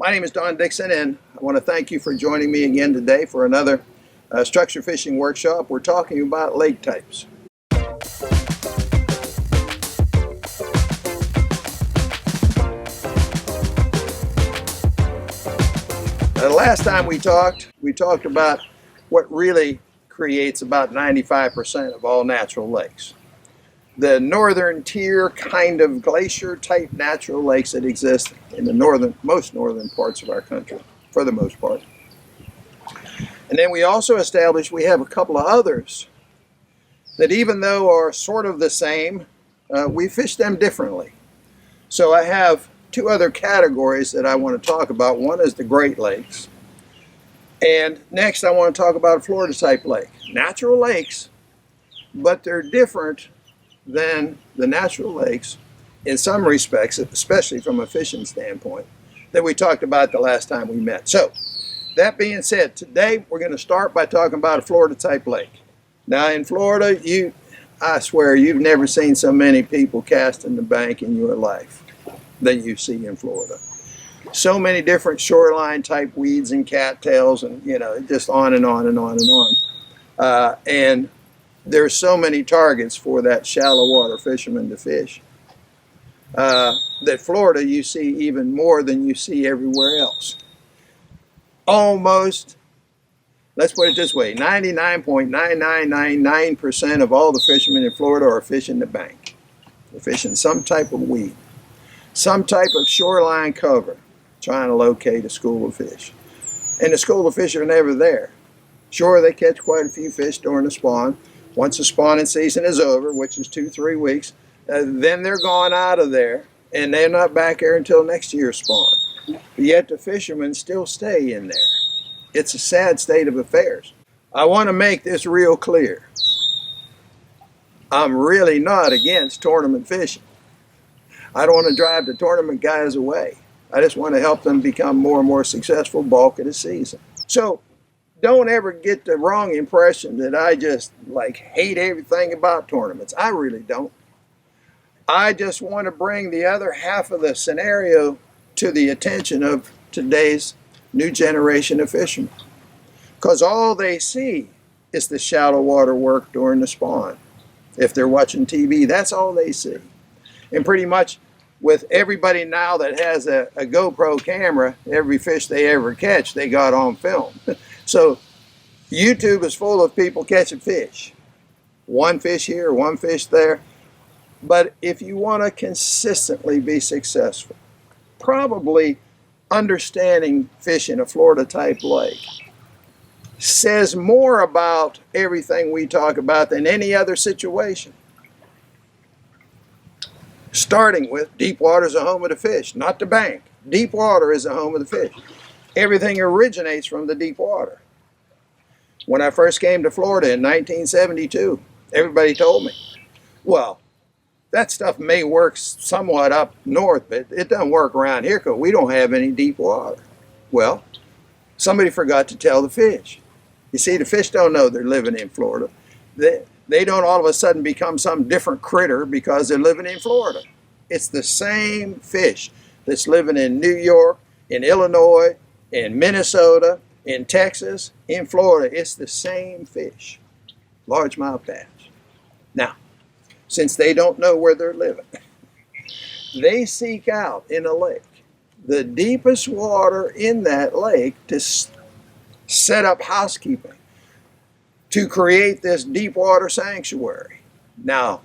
My name is Don Dickson, and I want to thank you for joining me again today for another structure fishing workshop. We're talking about lake types. The last time we talked about what really creates about 95% of all natural lakes. The northern tier kind of glacier type natural lakes that exist in the most northern parts of our country, for the most part. And then we also established we have a couple of others that, even though are sort of the same, we fish them differently. So I have two other categories that I want to talk about. One is the Great Lakes. And next I want to talk about a Florida type lake. Natural lakes, but they're different than the natural lakes in some respects, especially from a fishing standpoint, that we talked about the last time we met. So that being said, today we're going to start by talking about a Florida type lake. Now in Florida, I swear you've never seen so many people casting the bank in your life than you see in Florida. So many different shoreline type weeds and cattails, and just on and on and on and on. And there's so many targets for that shallow water fisherman to fish that Florida you see even more than you see everywhere else. Almost, let's put it this way, 99.9999% of all the fishermen in Florida are fishing the bank. They're fishing some type of weed, some type of shoreline cover, trying to locate a school of fish. And the school of fish are never there. Sure, they catch quite a few fish during the spawn. Once the spawning season is over, which is 2-3 weeks, then they're gone out of there, and they're not back there until next year's spawn. But yet the fishermen still stay in there. It's a sad state of affairs. I want to make this real clear. I'm really not against tournament fishing. I don't want to drive the tournament guys away. I just want to help them become more and more successful bulk of the season. So don't ever get the wrong impression that I just hate everything about tournaments. I really don't. I just want to bring the other half of the scenario to the attention of today's new generation of fishermen. Because all they see is the shallow water work during the spawn. If they're watching TV, that's all they see. And pretty much with everybody now that has a GoPro camera, every fish they ever catch, they got on film. So YouTube is full of people catching fish. One fish here, one fish there. But if you want to consistently be successful, probably understanding fishing a Florida type lake says more about everything we talk about than any other situation. Starting with, deep water is a home of the fish, not the bank. Deep water is a home of the fish. Everything originates from the deep water. When I first came to Florida in 1972, everybody told me, well, that stuff may work somewhat up north, but it doesn't work around here because we don't have any deep water. Well, somebody forgot to tell the fish. You see, the fish don't know they're living in Florida. They don't all of a sudden become some different critter because they're living in Florida. It's the same fish that's living in New York, in Illinois, in Minnesota, in Texas, in Florida. It's the same fish, largemouth bass. Now, since they don't know where they're living, they seek out in a lake the deepest water in that lake to set up housekeeping, to create this deep water sanctuary. Now,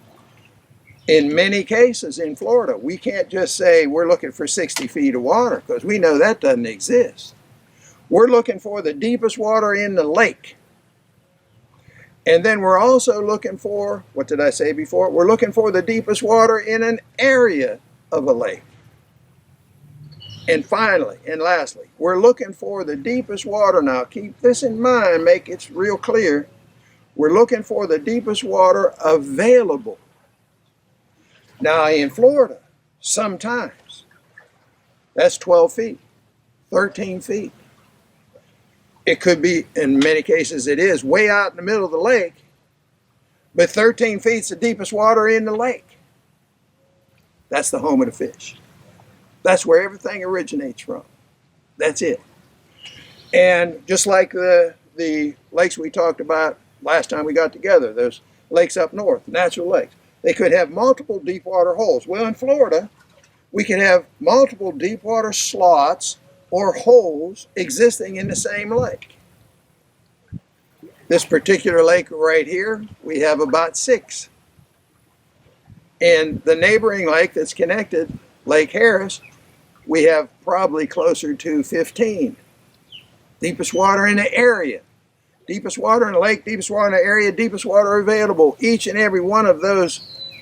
in many cases in Florida, we can't just say we're looking for 60 feet of water because we know that doesn't exist. We're looking for the deepest water in the lake. And then we're also looking for, what did I say before? We're looking for the deepest water in an area of a lake. And finally, and lastly, we're looking for the deepest water. Now keep this in mind, make it real clear. We're looking for the deepest water available. Now in Florida, sometimes that's 12 feet, 13 feet. It could be, in many cases it is, way out in the middle of the lake, but 13 feet's the deepest water in the lake. That's the home of the fish. That's where everything originates from. That's it. And just like the lakes we talked about last time we got together, those lakes up north, natural lakes, they could have multiple deep water holes. Well, in Florida, we can have multiple deep water slots or holes existing in the same lake. This particular lake right here, we have about 6. And the neighboring lake that's connected, Lake Harris, we have probably closer to 15. Deepest water in the area. Deepest water in the lake, deepest water in the area, deepest water available. Each and every one of those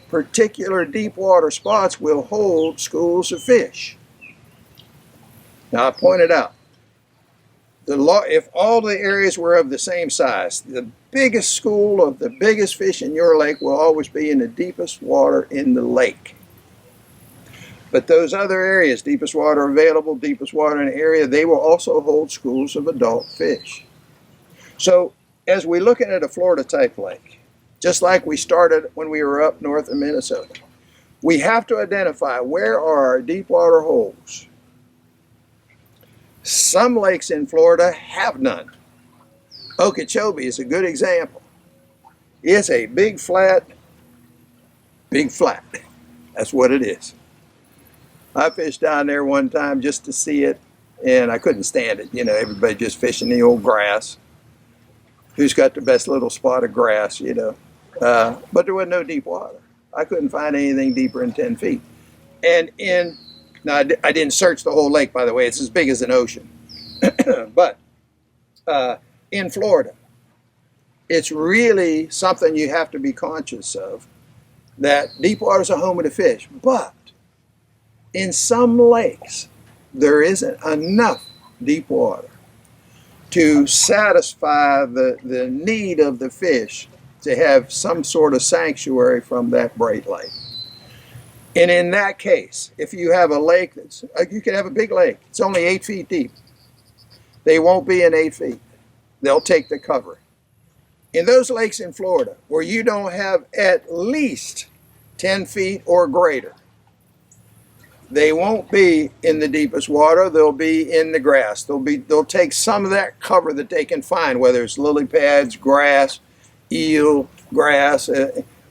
particular deep water spots will hold schools of fish. Now I pointed out, if all the areas were of the same size, the biggest school of the biggest fish in your lake will always be in the deepest water in the lake. But those other areas, deepest water available, deepest water in the area, they will also hold schools of adult fish. So as we're looking at a Florida type lake, just like we started when we were up north in Minnesota, we have to identify where are our deep water holes. Some lakes in Florida have none. Okeechobee is a good example. It's a big flat. That's what it is. I fished down there one time just to see it, and I couldn't stand it. You know, everybody just fishing the old grass. Who's got the best little spot of grass, you know? But there was no deep water. I couldn't find anything deeper than 10 feet. And now I didn't search the whole lake, by the way. It's as big as an ocean. But in Florida, it's really something you have to be conscious of, that deep water is a home of the fish. But in some lakes, there isn't enough deep water to satisfy the need of the fish to have some sort of sanctuary from that bright light. And in that case, if you have a lake that's, you can have a big lake, it's only 8 feet deep. They won't be in 8 feet. They'll take the cover. In those lakes in Florida, where you don't have at least 10 feet or greater, they won't be in the deepest water. They'll be in the grass. They'll take some of that cover that they can find, whether it's lily pads, grass, eel, grass,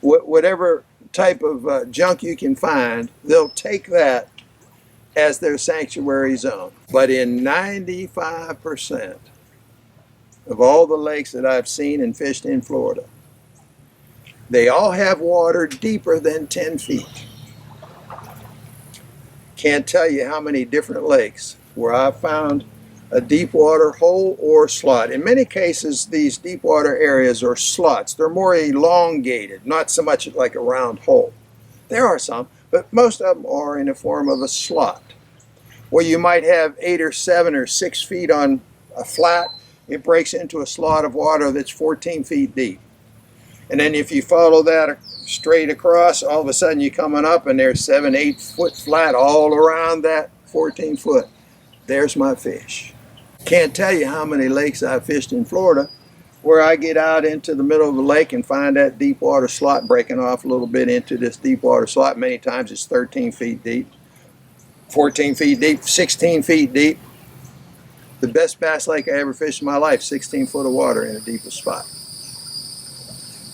whatever type of junk you can find. They'll take that as their sanctuary zone. But in 95% of all the lakes that I've seen and fished in Florida, they all have water deeper than 10 feet. Can't tell you how many different lakes where I found a deep water hole or slot. In many cases, these deep water areas are slots. They're more elongated, not so much like a round hole. There are some, but most of them are in the form of a slot, where you might have 8 or 7 or 6 feet on a flat. It breaks into a slot of water that's 14 feet deep. And then if you follow that straight across, all of a sudden you're coming up and there's 7, 8 foot flat all around that 14 foot. There's my fish. Can't tell you how many lakes I've fished in Florida where I get out into the middle of the lake and find that deep water slot breaking off a little bit into this deep water slot. Many times it's 13 feet deep, 14 feet deep, 16 feet deep. The best bass lake I ever fished in my life, 16 foot of water in the deepest spot.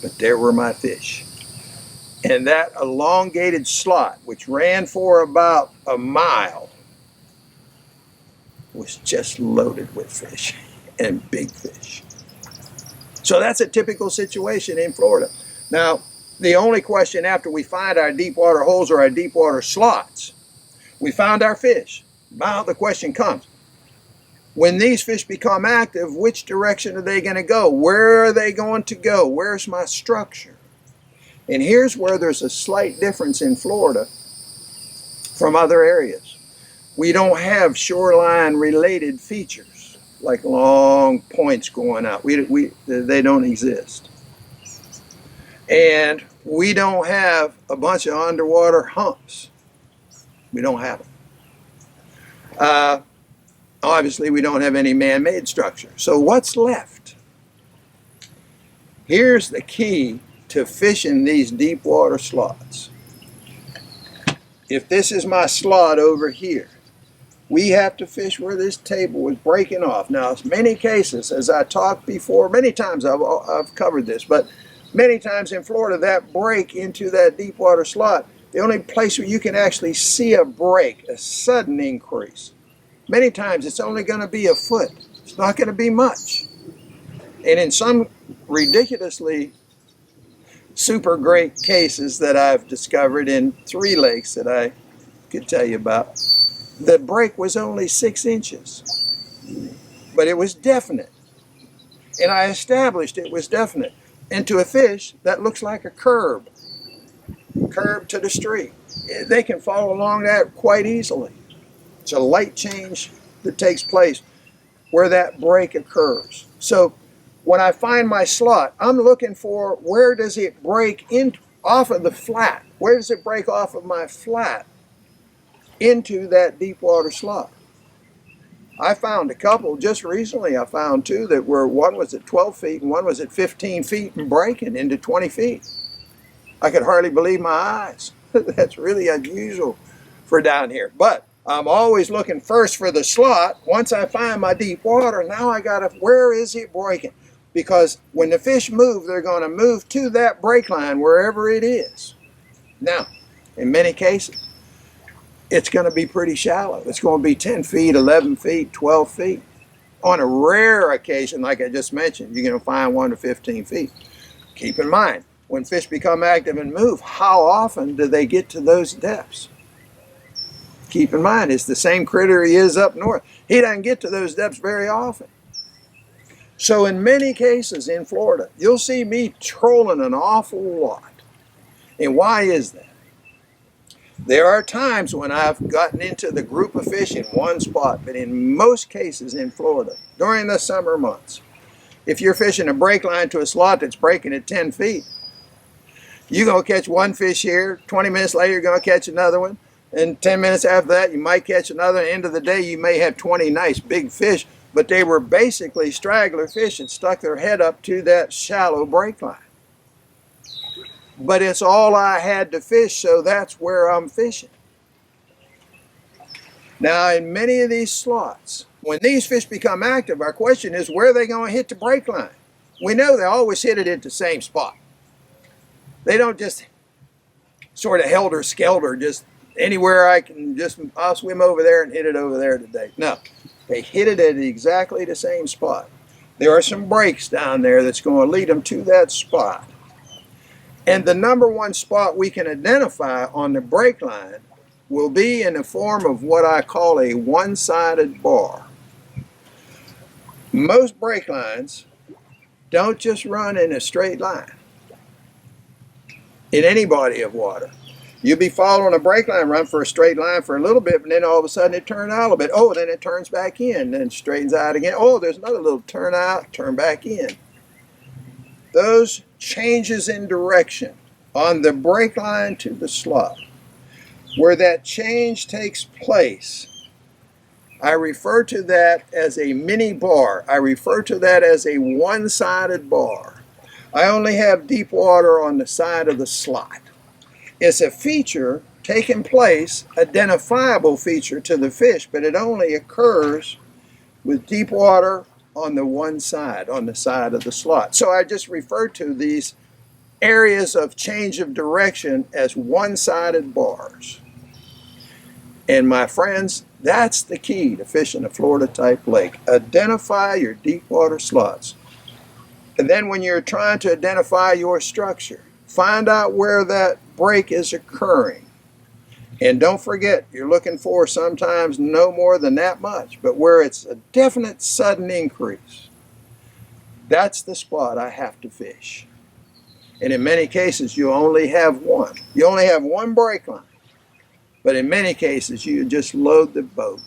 But there were my fish. And that elongated slot, which ran for about a mile, was just loaded with fish, and big fish. So that's a typical situation in Florida. Now, the only question after we find our deep water holes or our deep water slots, we found our fish. Now the question comes, when these fish become active, which direction are they going to go? Where are they going to go? Where's my structure? And here's where there's a slight difference in Florida from other areas. We don't have shoreline-related features, like long points going out. They don't exist. And we don't have a bunch of underwater humps. We don't have them. Obviously, we don't have any man-made structure. So what's left? Here's the key to fishing these deep water slots. If this is my slot over here, We have to fish where this table was breaking off. Now, in many cases, as I talked before, many times I've covered this, but many times in Florida, that break into that deep water slot, the only place where you can actually see a break, a sudden increase, many times it's only going to be a foot. It's not going to be much. And in some ridiculously super great cases that I've discovered in 3 lakes that I could tell you about, the break was only 6 inches. But it was definite. And I established it was definite. And to a fish, that looks like a curb to the street. They can follow along that quite easily. It's a light change that takes place where that break occurs. So when I find my slot, I'm looking for where does it break in off of the flat? Where does it break off of my flat into that deep water slot? I found a couple just recently. I found 2 that were, one was at 12 feet and one was at 15 feet and breaking into 20 feet. I could hardly believe my eyes. That's really unusual for down here. But I'm always looking first for the slot. Once I find my deep water, now I gotta, where is it breaking? Because when the fish move, they're gonna move to that break line wherever it is. Now, in many cases, it's gonna be pretty shallow. It's gonna be 10 feet, 11 feet, 12 feet. On a rare occasion, like I just mentioned, you're gonna find 1 to 15 feet. Keep in mind, when fish become active and move, how often do they get to those depths? Keep in mind, it's the same critter he is up north. He doesn't get to those depths very often. So in many cases in Florida, you'll see me trolling an awful lot. And why is that? There are times when I've gotten into the group of fish in one spot, but in most cases in Florida, during the summer months, if you're fishing a break line to a slot that's breaking at 10 feet, you're going to catch one fish here, 20 minutes later you're going to catch another one, and 10 minutes after that you might catch another. At the end of the day you may have 20 nice big fish, but they were basically straggler fish that stuck their head up to that shallow break line. But it's all I had to fish, so that's where I'm fishing. Now in many of these slots, when these fish become active, our question is, where are they going to hit the break line? We know they always hit it at the same spot. They don't just sort of helter-skelter, just anywhere I can, I'll swim over there and hit it over there today. No, they hit it at exactly the same spot. There are some breaks down there that's going to lead them to that spot. And the number one spot we can identify on the break line will be in the form of what I call a one-sided bar. Most break lines don't just run in a straight line in any body of water. You'll be following a break line, run for a straight line for a little bit, but then all of a sudden it turns out a little bit. Oh, then it turns back in, then straightens out again. Oh, there's another little turn out, turn back in. Those changes in direction on the break line to the slot, where that change takes place, I refer to that as a mini bar. I refer to that as a one-sided bar. I only have deep water on the side of the slot. It's a feature taking place, identifiable feature to the fish, but it only occurs with deep water on the one side, on the side of the slot. So I just refer to these areas of change of direction as one-sided bars. And my friends, that's the key to fishing a Florida type lake. Identify your deep water slots. And then when you're trying to identify your structure, find out where that break is occurring. And don't forget, you're looking for sometimes no more than that much, but where it's a definite sudden increase. That's the spot I have to fish. And in many cases, you only have one. You only have one break line. But in many cases, you just load the boat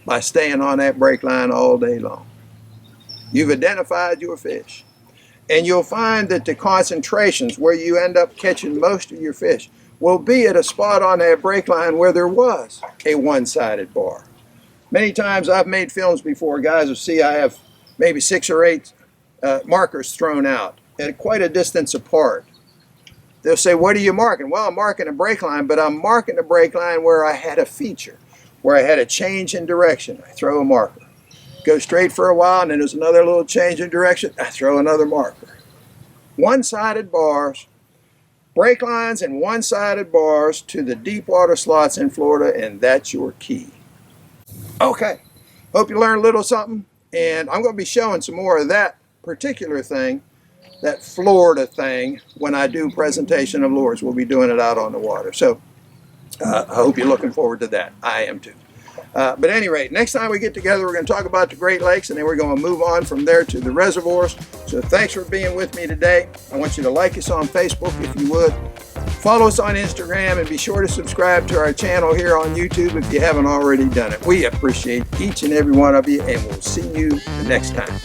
by staying on that break line all day long. You've identified your fish. And you'll find that the concentrations where you end up catching most of your fish will be at a spot on that break line where there was a one-sided bar. Many times I've made films before, guys will see I have maybe 6 or 8 markers thrown out at quite a distance apart. They'll say, what are you marking? Well, I'm marking a break line, but I'm marking a break line where I had a feature, where I had a change in direction, I throw a marker. Go straight for a while, and then there's another little change in direction, I throw another marker. One-sided bars, brake lines and one-sided bars to the deep water slots in Florida, and that's your key. Okay, hope you learned a little something, and I'm going to be showing some more of that particular thing, that Florida thing, when I do presentation of lures. We'll be doing it out on the water. So I hope you're looking forward to that. I am too. But at any rate, next time we get together, we're going to talk about the Great Lakes, and then we're going to move on from there to the reservoirs. So thanks for being with me today. I want you to like us on Facebook if you would. Follow us on Instagram, and be sure to subscribe to our channel here on YouTube if you haven't already done it. We appreciate each and every one of you, and we'll see you the next time.